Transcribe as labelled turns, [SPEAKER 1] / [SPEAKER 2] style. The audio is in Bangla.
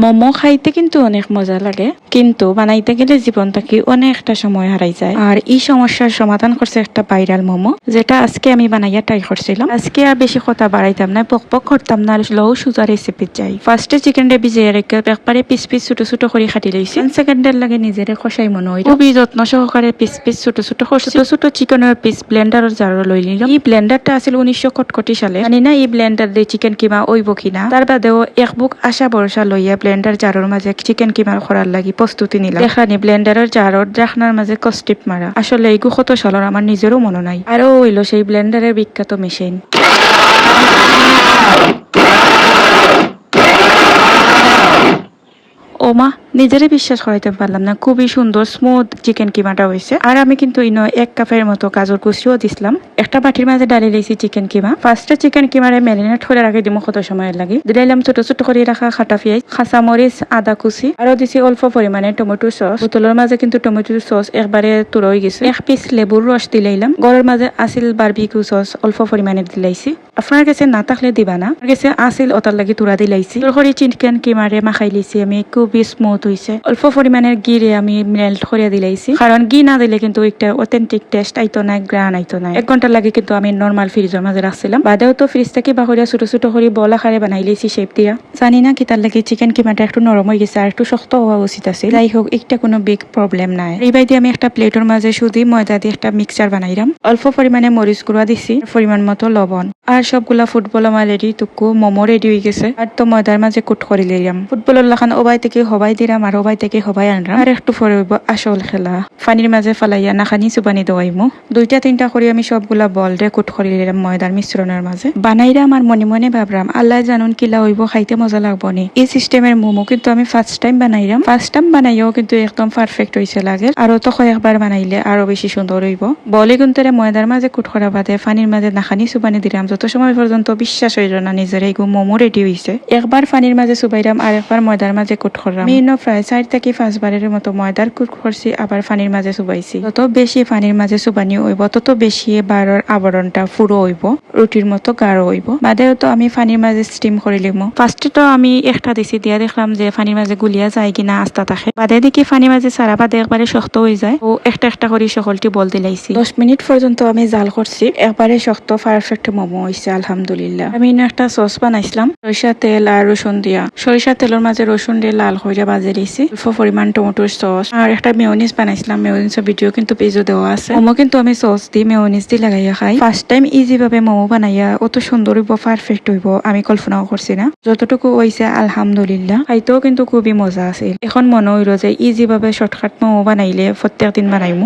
[SPEAKER 1] মোমো খাইতে কিন্তু অনেক মজা লাগে, কিন্তু বানাইতে গেলে জীবনটাকে অনেকটা সময় হারাই যায়। আর এই সমস্যার সমাধান করছে একটা ভাইরাল মোমো, যেটা আজকে আমি বানাইয়া ট্রাই করছিলাম। আজকে আর বেশি কথা বাড়াইতাম না, পক করতাম না, লো সুজা রেসিপি চাই। ফার্স্টে চিকেনটা ভিজিয়ে রেখে একবারে পিস পিস ছোট ছোট করে খাটি লইছি। সেকেন্ডের লাগে নিজেরে কষাই মনে হয়, খুবই যত্ন সহকারে পিস পিস ছোট ছোট ছোট চিকেনের পিস ব্লেন্ডারের জারো লই নিলাম। এই ব্লেন্ডারটা আছিল 1961 সালে, জানি না এই ব্লেন্ডার দিয়ে চিকেন কিমা ওইব কিনা। তার বাদেও এক বুক আশা ভরসা লইয়া ব্লেন্ডার জারোর মাঝে চিকেন কিমা করার লাগি প্রস্তুতি নিলাম। দেখানি ব্লেন্ডারের জারোর ডাকনার মাঝে কস্টিপ মারা, আসলে এইগু কত সালের আমার নিজেরও মনে নাই। আরো হইল সেই ব্লেন্ডারের বিখ্যাত মেশিন। ওমা, নিজেরে বিশ্বাস করাইতে পারলাম না, খুবই সুন্দর স্মুথ চিকেন কিমাটা হয়েছে। আর আমি কিন্তু ইনো 1 কাপের মতো গাজর কুচিও দিছিলাম। একটা বাটির মাঝে ডালি লইছি চিকেন কিমা। ফার্স্টে চিকেন কিমারে ম্যারিনেট করে রাখি দিব কত সময় লাগে। দিলাম ছোট ছোট করে রাখা খাটা পেঁয়াজ, কাঁচা মরিচ, আদা কুচি, আরো দিছি অল্প পরিমাণে টমেটো সস। বোতলের মাঝে কিন্তু টমেটো সস একবারে তুরই গেছে। 1 পিস লেবুর রস দিলাম। গড়ের মাঝে আসিল বারবিকিউ সস অল্প পরিমাণে দিলাইছি। আপনার কাছে না থাকলে দিবা না, আমার কাছে আসিল ওটার লাগি তুরা দিলাইছি। তরকারি চিকেন কিমারে মাখাই লিছি আমি, খুবই স্মুথ হয়েছে। অল্প পরিমাণের গিরে আমি মেল্ট করে দিলাইছি, কারণ ঘি না দিলে কিন্তু একটা অথেন্টিক টেস্ট আইতো না, গ্রান আইতো না। 1 ঘন্টা লাগে কিন্তু আমি নর্মাল ফ্রিজের মাঝে রাখছিলাম। বাদেও তো ফ্রিজ থেকে বাহরিয়া ছোট ছোট করে বল আকারে বানাই লিছি শেপ দিয়া। জানি না কি তার লাগে চিকেন কিমাটা একটু নরম হয়ে গেছে, আর একটু শক্ত হওয়া উচিত আছে। যাই হোক, একটা কোনো বিগ প্রবলেম নাই। এইবার দিয়ে আমি একটা প্লেটের মাঝে সুজি ময়দা দিয়ে একটা মিক্সচার বানাইলাম। অল্প পরিমাণে মরিচ গুঁড়া দিছি, পরিমাণ মতো লবণ, আর সবগুলা ফুটবল আমার রেডি। টুকু মোমো রেডি হয়ে গেছে। আর তো ময়দার মাঝে কুট করে লিলাম। ফুটবলের লাখান ওবাই থেকে হবাই দিলাম, আর ওবাই থেকে হবাই আনলাম। আর একটু পরে হইব আসল খেলা, পানির মাঝে ফালাইয়া নাখানি চুবানি দেওয়াইমু। 2-3টা করে আমি সবগুলা বল রে কুট করে লিলাম ময়দার মিশ্রণের মাঝে। বানাইরাম আর মনে মনে ভাবরাম আল্লাহ জানুন কিলা হইব, খাইতে মজা লাগবো নি। এই সিস্টেমের মোমো কিন্তু আমি ফার্স্ট টাইম বানাইরাম। ফার্স্ট টাইম বানাইও কিন্তু একদম পারফেক্ট হয়েছে লাগে। আরো তো কয়েকবার বানাইলে আরো বেশি সুন্দর হইব। বলে কিন্তু ময়দার মাঝে কুট করা বাদে পানির মাঝে নাখানি চুবানি দিলাম। যত সময় পর্যন্ত বিশ্বাস হইল না নিজের এই মোমো রেডি হয়েছে। একবার পানির মাঝে চুবাইরাম, আর একবার ময়দার মাঝে কুট করলাম। আমি প্রায় 4 থেকে 5 বারের মতো ময়দার কুট করছি, আবার পানির মাঝে চুবাইছি। যত বেশি পানির মাঝে চুবানি হইব, তত বেশি বারের আবরণটা পুরো হইব, রুটির মতো গাঢ় হইব। বাদেও তো আমি পানির মাঝে স্টিম করে লিমো। ফার্স্টে তো আমি একটা দিছি, দিয়া দেখলাম যে পানির মাঝে গুলিয়া যায় কিনা আস্তা থাকে। বাদে দেখি পানির মাঝে সারা বাদে একবারে শক্ত হয়ে যায়। ও একটা করে সকলটি বল দিলাইছি। 10 মিনিট পর্যন্ত আমি জাল করছি, একবারে শক্ত পারফেক্ট মোমো হয়েছে আলহামদুলিল্লাহ। আমি একটা সস বানাইছিলাম সরিষা তেল আর রসুন দিয়া। সরিষা তেলের মাঝে রসুন দিয়ে লাল করে বাজে দিয়েছি। অল্প পরিমাণ টমেটোর সস আর একটা মেয়োনিজ বানাইছিলাম। মেয়োনিজের ভিডিও কিন্তু পেজও দেওয়া আছে। মোমো কিন্তু আমি সস দিয়ে মেয়োনিজ দিয়ে লাগাইয়া খাই। ফার্স্ট টাইম ইজি ভাবে মোমো বানাইয়া অত সুন্দর হইব, পারফেক্ট হইব আমি কল্পনাও করছি না। যতটুকু হয়েছে আলহামদুলিল্লাহ, খাইতেও কিন্তু খুবই মজা আছে। এখন মনে হইল যে ইজি ভাবে শর্টকাট মোমো বানাইলে প্রত্যেক দিন বানাইমু।